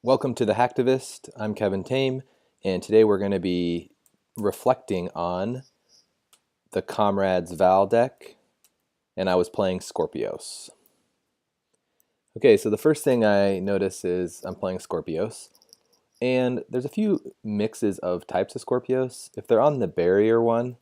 Welcome to the Hacktivist. I'm Kevin Tame, and today we're going to be reflecting on the Comrades Val deck, and I was playing Skorpios. Okay, so the first thing I notice is I'm playing Skorpios, and there's a few mixes of types of Skorpios. If they're on the barrier one,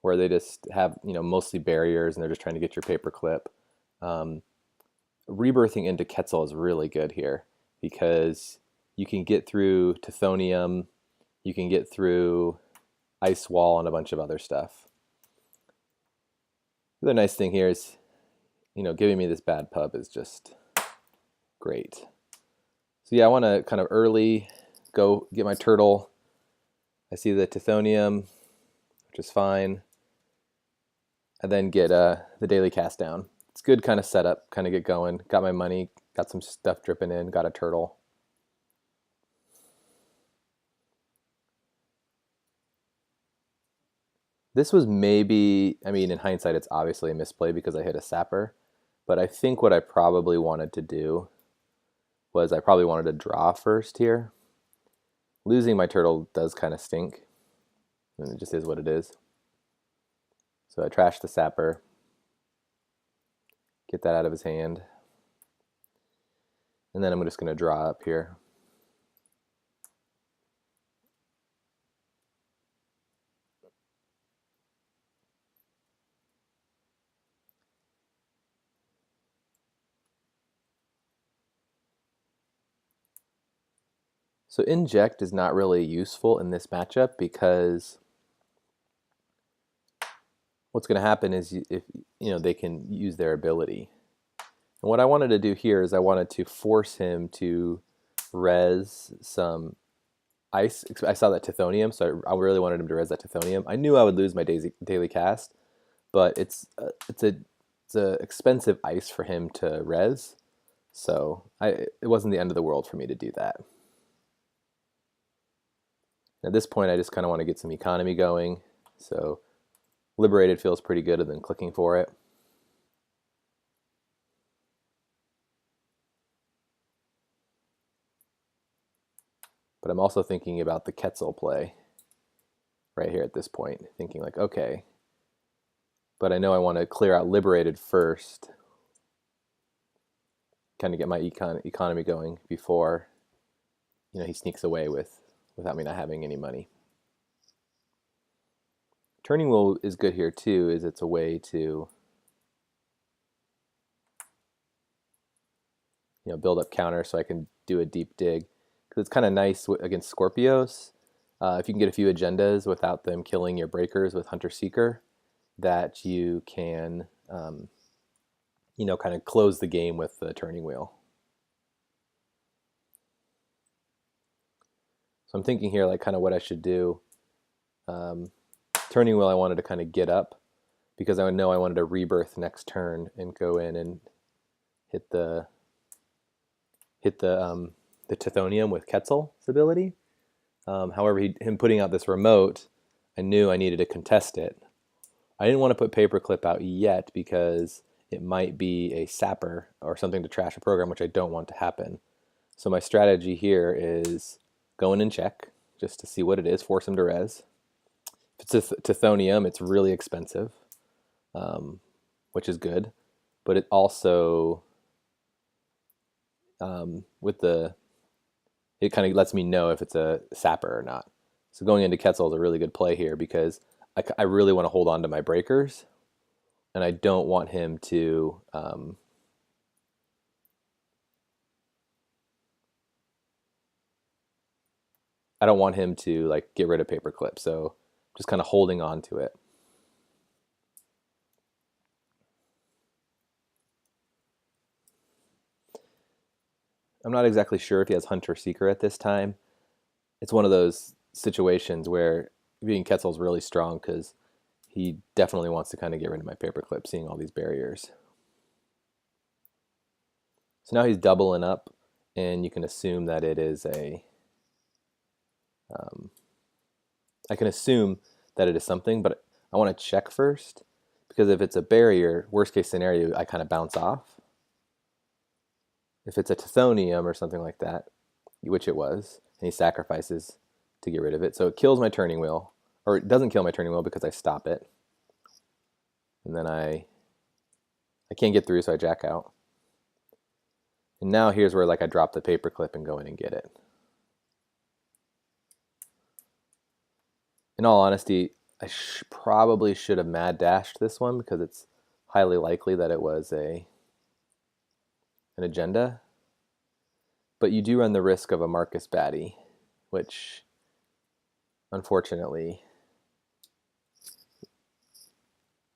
where they just have mostly barriers and they're just trying to get your paperclip, rebirthing into Quetzal is really good here because you can get through Tithonium, you can get through Ice Wall and a bunch of other stuff. The other nice thing here is, giving me this bad pub is just great. So yeah, I want to kind of early go get my turtle. I see the Tithonium, which is fine. And then get the daily cast down. It's good kind of setup, kind of get going. Got my money, got some stuff dripping in, got a turtle. This was maybe, in hindsight, it's obviously a misplay because I hit a sapper. But I think what I probably wanted to do was I probably wanted to draw first here. Losing my turtle does kind of stink. And it just is what it is. So I trashed the sapper. Get that out of his hand. And then I'm just going to draw up here. So inject is not really useful in this matchup because what's going to happen is if they can use their ability. And what I wanted to do here is I wanted to force him to res some ice. I saw that Tithonium, so I really wanted him to res that Tithonium. I knew I would lose my daily cast, but it's a expensive ice for him to res, so it wasn't the end of the world for me to do that. At this point, I just kind of want to get some economy going, so Liberated feels pretty good, and then clicking for it. But I'm also thinking about the Quetzal play right here at this point, thinking like, okay, but I know I want to clear out Liberated first, kind of get my economy going before he sneaks away without me not having any money. Turning Wheel is good here too, is it's a way to build up counter so I can do a deep dig. Because it's kind of nice against Skorpios. If you can get a few agendas without them killing your breakers with Hunter Seeker, that you can kind of close the game with the Turning Wheel. So I'm thinking here like kind of what I should do. Turning Wheel I wanted to kind of get up because I know I wanted to rebirth next turn and go in and hit the Tithonium with Quetzal's ability. However, him putting out this remote, I knew I needed to contest it. I didn't want to put Paperclip out yet because it might be a sapper or something to trash a program, which I don't want to happen. So my strategy here is go in and check just to see what it is, force him to res. If it's a Tithonium, it's really expensive, which is good, but it also it kind of lets me know if it's a sapper or not. So going into Quetzal is a really good play here because I really want to hold on to my breakers, and I don't want him to like get rid of Paperclip. So just kind of holding on to it. I'm not exactly sure if he has Hunter Seeker at this time. It's one of those situations where being Quetzal is really strong because he definitely wants to kind of get rid of my Paperclip, seeing all these barriers. So now he's doubling up, and you can assume that it is a... I can assume that it is something, but I want to check first because if it's a barrier, worst case scenario, I kind of bounce off. If it's a Tithonium or something like that, which it was, and he sacrifices to get rid of it. So it kills my turning wheel, or it doesn't kill my turning wheel because I stop it. And then I can't get through, so I jack out. And now here's where like I drop the paperclip and go in and get it. In all honesty, I probably should have mad dashed this one because it's highly likely that it was an agenda. But you do run the risk of a Marcus baddie, which unfortunately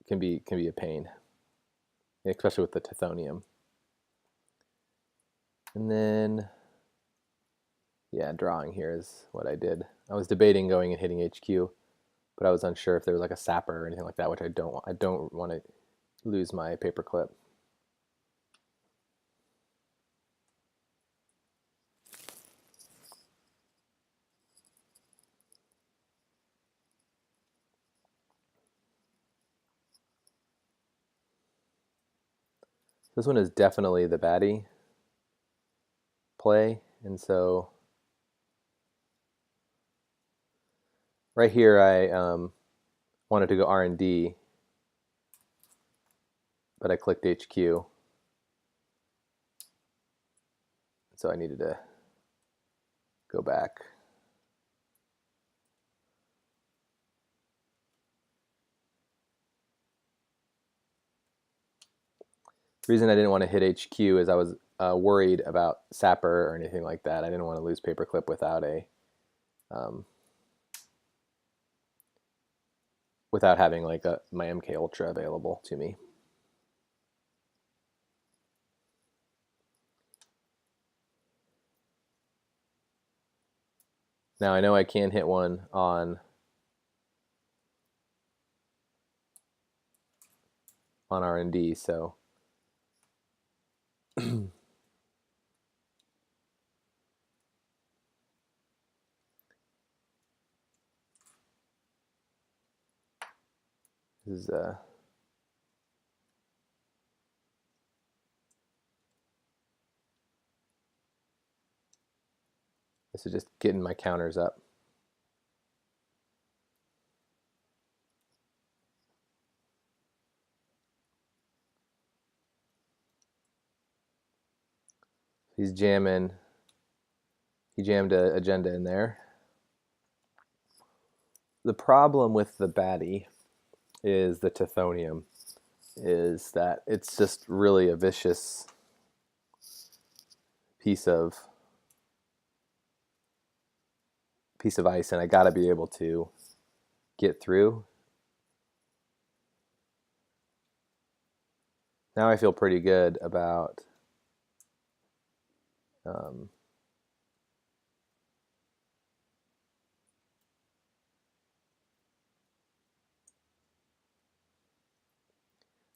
can be a pain, especially with the Tithonium. And then, yeah, drawing here is what I did. I was debating going and hitting HQ, but I was unsure if there was like a sapper or anything like that, which I don't want to lose my paperclip. This one is definitely the baddie play, and so right here I wanted to go R&D, but I clicked HQ, so I needed to go back. The reason I didn't want to hit HQ is I was worried about sapper or anything like that. I didn't want to lose paperclip without without having like my MK Ultra available to me. Now I know I can hit one on R&D, so this is just getting my counters up. He's jamming. He jammed an agenda in there. The problem with the baddie is the Tithonium, is that it's just really a vicious piece of ice, and I gotta be able to get through. Now I feel pretty good about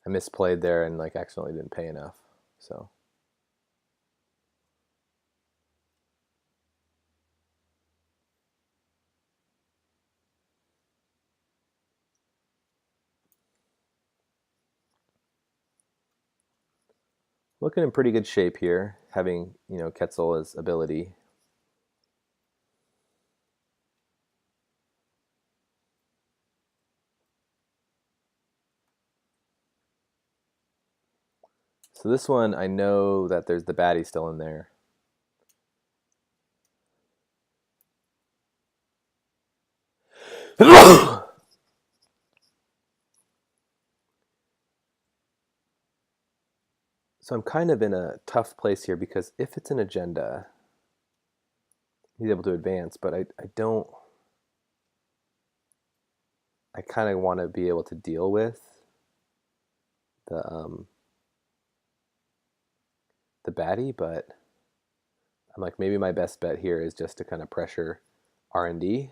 I misplayed there and like accidentally didn't pay enough. So looking in pretty good shape here, having, you know, Quetzal as ability. So this one, I know that there's the baddie still in there. So I'm kind of in a tough place here because if it's an agenda, he's able to advance, but I kind of want to be able to deal with the baddie, but I'm like, maybe my best bet here is just to kind of pressure R&D.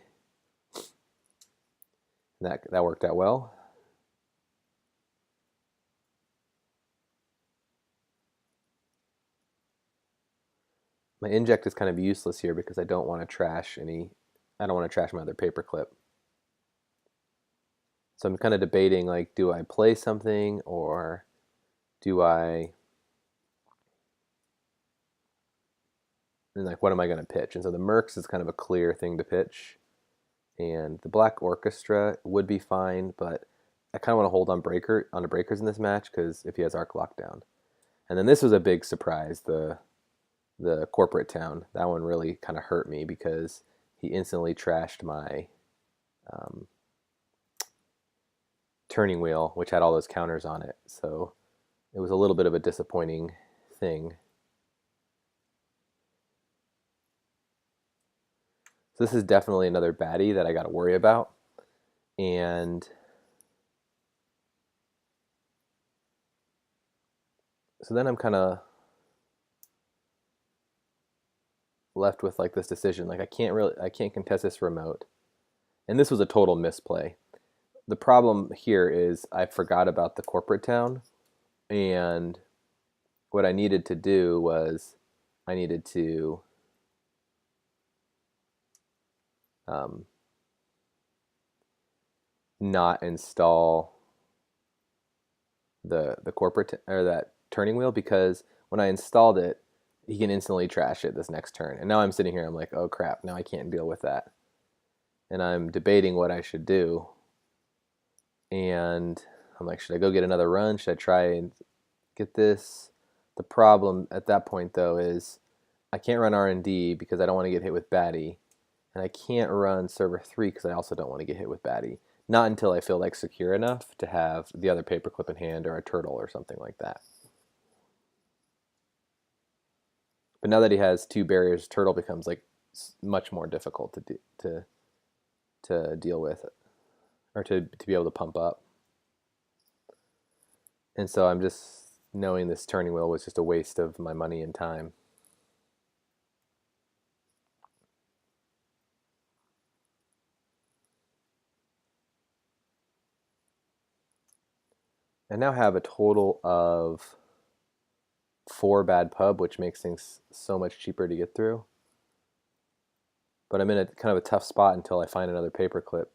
And that worked out well. My inject is kind of useless here because I don't want to trash my other paperclip. So I'm kind of debating, like, do I play something or do I and like, what am I going to pitch? And so the Mercs is kind of a clear thing to pitch, and the Black Orchestra would be fine, but I kind of want to hold on the breakers in this match because if he has Arc Lockdown. And then this was a big surprise, the Corporate Town. That one really kind of hurt me because he instantly trashed my turning wheel, which had all those counters on it. So it was a little bit of a disappointing thing. So this is definitely another baddie that I got to worry about. And so then I'm kind of left with like this decision. Like I can't contest this remote. And this was a total misplay. The problem here is I forgot about the Corporate Town, and what I needed to do was I needed to not install the corporate or that turning wheel, because when I installed it, he can instantly trash it this next turn. And now I'm sitting here, I'm like, oh crap, now I can't deal with that. And I'm debating what I should do. And I'm like, should I go get another run? Should I try and get this? The problem at that point, though, is I can't run R&D because I don't want to get hit with baddie. And I can't run server 3 because I also don't want to get hit with baddie. Not until I feel like secure enough to have the other paperclip in hand or a turtle or something like that. But now that he has 2 barriers, turtle becomes like much more difficult to deal with, or to be able to pump up. And so I'm just knowing this turning wheel was just a waste of my money and time. I now have a total of 4 bad pub, which makes things so much cheaper to get through. But I'm in a kind of a tough spot until I find another paperclip.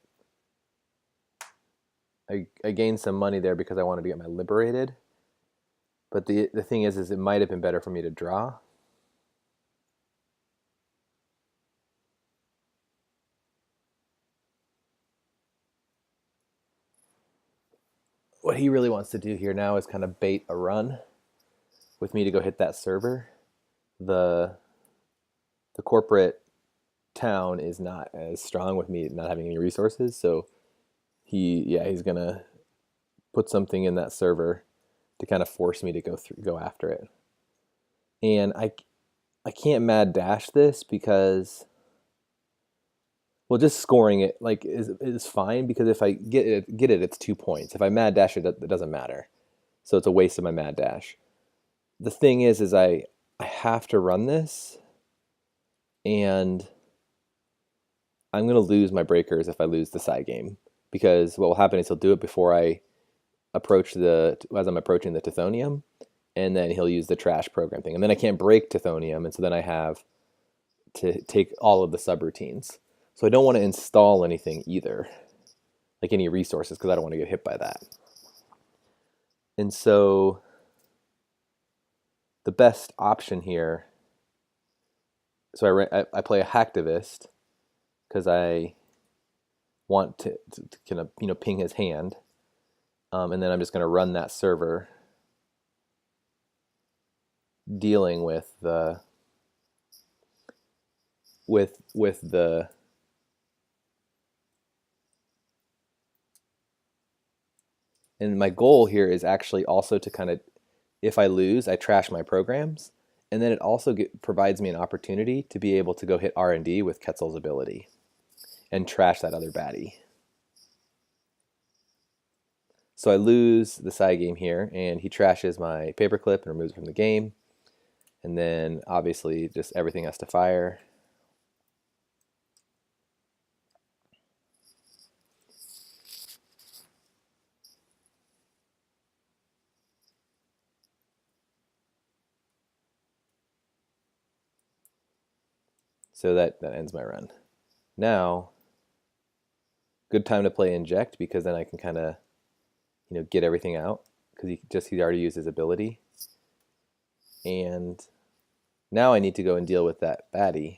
I gained some money there because I wanted to get my Liberated. But the thing is it might have been better for me to draw. What he really wants to do here now is kind of bait a run with me to go hit that server. The Corporate Town is not as strong with me not having any resources, so he's gonna put something in that server to kind of force me to go after it. And I can't mad dash this because, well, just scoring it like is fine, because if I get it, it's 2 points. If I mad dash it, it doesn't matter. So it's a waste of my mad dash. The thing is I have to run this, and I'm going to lose my breakers if I lose the side game, because what will happen is he'll do it before I approach as I'm approaching the Tithonium, and then he'll use the trash program thing, and then I can't break Tithonium, and so then I have to take all of the subroutines. So I don't want to install anything either, like any resources, because I don't want to get hit by that. And so the best option here, so I play a Hacktivist because I want to kind of ping his hand, and then I'm just going to run that server, dealing with the and my goal here is actually also to kind of, if I lose, I trash my programs, and then it also provides me an opportunity to be able to go hit R&D with Quetzal's ability and trash that other baddie. So I lose the side game here, and he trashes my paperclip and removes it from the game. And then obviously just everything has to fire. So that ends my run. Now, good time to play Inject, because then I can kind of, get everything out, because he's already used his ability. And Now I need to go and deal with that baddie,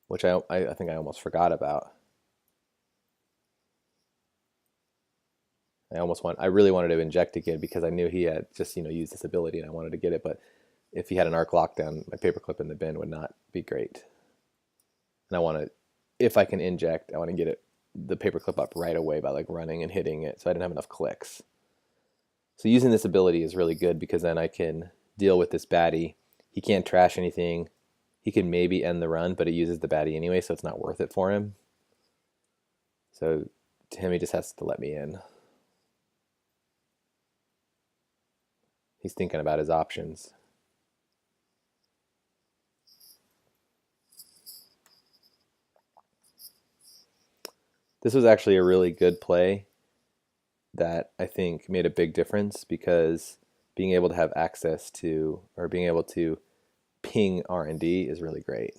which I think I almost forgot about. I really wanted to inject again because I knew he had just, used this ability and I wanted to get it, but if he had an arc lockdown, my paperclip in the bin would not be great. And I want to, if I can inject, I want to get the paperclip up right away by like running and hitting it, so I didn't have enough clicks. So using this ability is really good because then I can deal with this baddie. He can't trash anything. He can maybe end the run, but it uses the baddie anyway, so it's not worth it for him. So to him, he just has to let me in. He's thinking about his options. This was actually a really good play that I think made a big difference because being able to have access to, or being able to ping R&D is really great.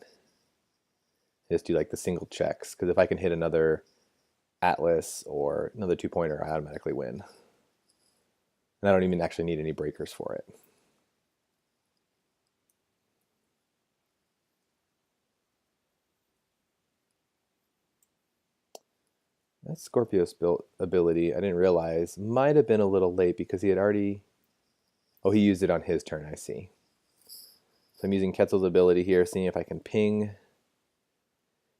Just do like the single checks, because if I can hit another Atlas or another 2-pointer, I automatically win. And I don't even actually need any breakers for it. That Skorpios built ability, I didn't realize, might have been a little late because he had already... Oh, he used it on his turn, I see. So I'm using Quetzal's ability here, seeing if I can ping.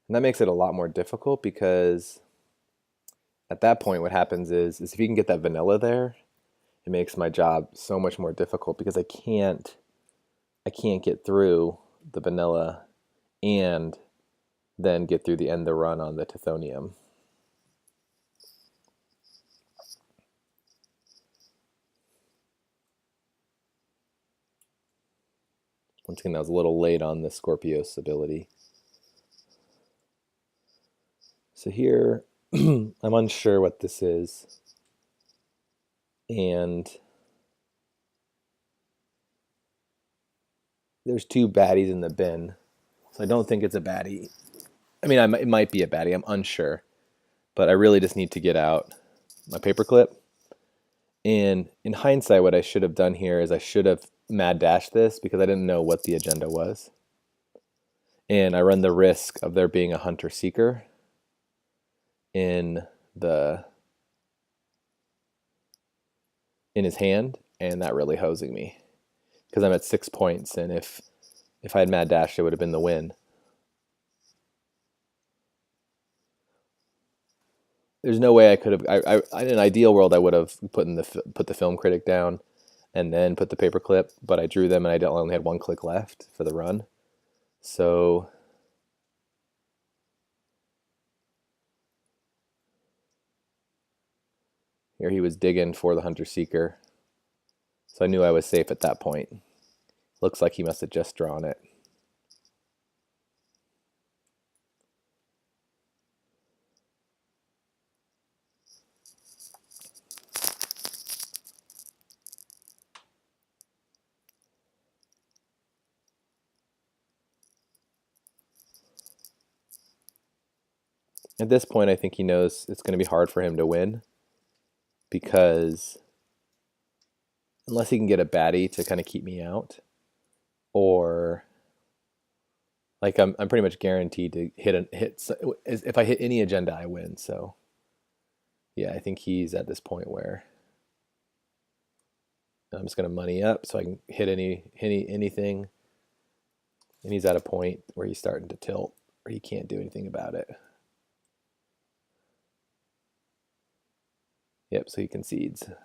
And that makes it a lot more difficult because at that point what happens is if you can get that vanilla there, it makes my job so much more difficult because I can't get through the vanilla and then get through the end the run on the Tithonium. Once again, I was a little late on the Skorpios ability. So here, I'm unsure what this is. And there's 2 baddies in the bin. So I don't think it's a baddie. I mean, it might be a baddie. I'm unsure. But I really just need to get out my paperclip. And in hindsight, what I should have done here is I should have mad dashed this because I didn't know what the agenda was. And I run the risk of there being a hunter seeker in his hand, and that really hosing me because I'm at 6 points, and if I had mad dashed, it would have been the win. There's no way I could have. In an ideal world, I would have put the film critic down, and then put the paperclip. But I drew them, and I only had 1 click left for the run. So here he was digging for the hunter seeker. So I knew I was safe at that point. Looks like he must have just drawn it. At this point, I think he knows it's going to be hard for him to win because unless he can get a baddie to kind of keep me out, or like I'm pretty much guaranteed to hit. If I hit any agenda, I win. So yeah, I think he's at this point where I'm just going to money up so I can hit anything, and he's at a point where he's starting to tilt, or he can't do anything about it. Yep, so he concedes. I'm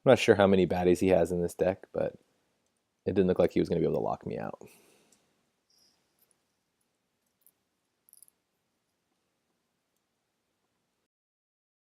not sure how many baddies he has in this deck, but it didn't look like he was going to be able to lock me out.